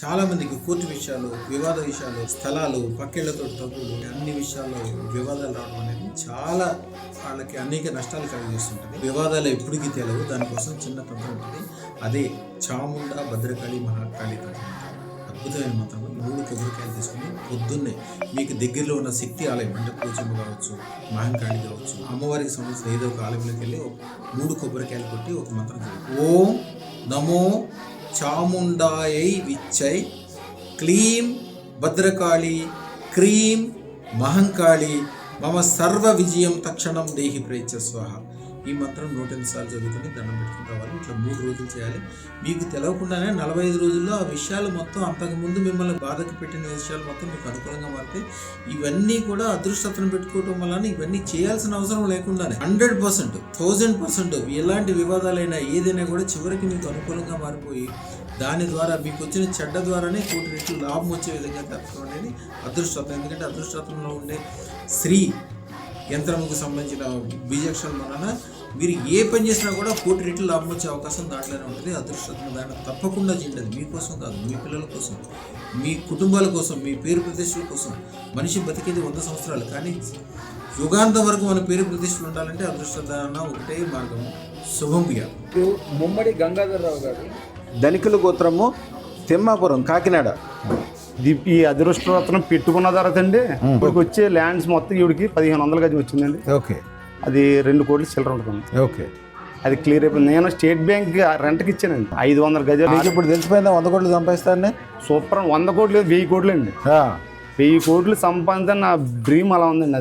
చాలామందికి కోర్టు విషయాలు, వివాద విషయాలు, స్థలాలు, పక్కేళ్లతో తగులు, అన్ని విషయాల్లో వివాదాలు రావడం అనేది చాలా వాళ్ళకి అనేక నష్టాలు కలిగిస్తుంటుంది. వివాదాలు ఎప్పటికీ తెలియవు, దానికోసం చిన్న తంత్రం ఉంటుంది. అదే చాముండా భద్రకాళి మహాకాళి తంత్రం. అద్భుతమైన మంత్రం. 3 కొబ్బరికాయలు తీసుకుని పొద్దున్నే మీకు దగ్గరలో ఉన్న శక్తి ఆలయం అంటే పోచమ్మ కావచ్చు, మహంకాళి కావచ్చు, అమ్మవారికి సంబంధించిన ఏదో ఒక ఆలయంలోకి వెళ్ళి 3 కొబ్బరికాయలు కొట్టి ఒక మంత్రం చదువు. ఓం నమో చాముండాయై విచ్చై క్లీం భద్రకాళి క్రీం మహంకాళి మమ సర్వ విజయం తక్షణం దేహి ప్రేత్య స్వాహ. ఈ మంత్రం 108 సార్లు చదువుకొని దండం పెట్టుకుని రావాలి. ఇట్లా 3 రోజులు చేయాలి. మీకు తెలవకుండానే 45 రోజుల్లో ఆ విషయాలు మొత్తం, అంతకుముందు మిమ్మల్ని బాధకు పెట్టిన విషయాలు మొత్తం మీకు అనుకూలంగా మారితే, ఇవన్నీ కూడా అదృష్టతను పెట్టుకోవటం వలన ఇవన్నీ చేయాల్సిన అవసరం లేకుండానే 100%, 1000% ఎలాంటి వివాదాలైనా ఏదైనా కూడా చివరికి మీకు అనుకూలంగా మారిపోయి దాని ద్వారా మీకు వచ్చిన చెడ్డ ద్వారానే 1 కోటి రెట్లు లాభం వచ్చే విధంగా తప్పడం అనేది అదృష్టం. ఎందుకంటే అదృష్టంలో ఉండే శ్రీ యంత్రముకు సంబంధించిన బీజాక్షరం వలన మీరు ఏ పని చేసినా కూడా 1 కోటి రెట్లు లాభం వచ్చే అవకాశం దాంట్లోనే ఉంటుంది. అదృష్టం దాన్ని తప్పకుండా చేయండి. మీకోసం కాదు, మీ పిల్లల కోసం, మీ కుటుంబాల కోసం, మీ పేరు ప్రతిష్టల కోసం. మనిషి బతికేది 100 సంవత్సరాలు, కానీ యుగాంతం వరకు మన పేరు ప్రతిష్టలు ఉండాలంటే అదృష్టదాన ఒకటే మార్గము. శుభం బియ్య. ముమ్మడి గంగాధరరావు గారు, ధనికుల గోత్రము, తిమ్మాపురం, కాకినాడ. ఈ అదృష్టరత్నం పెట్టుకున్న తర్వాత అండి ఇప్పటికి వచ్చే ల్యాండ్స్ మొత్తం ఈవిడికి 1500 గజం వచ్చిందండి. ఓకే. అది 2 కోట్ల చిల్లర ఉంటుంది. ఓకే. అది క్లియర్ అయిపోయింది. నేను స్టేట్ బ్యాంక్ రెంట్కి ఇచ్చానండి 500 గజాలు. ఇప్పుడు తెలిసిపోయిందా 100 కోట్లు సంపాదిస్తానని? సూపర్. 100 కోట్లు లేదు, 1000 కోట్లు అండి. 1000 కోట్లు సంపాదించని నా డ్రీమ్ అలా ఉందండి. అది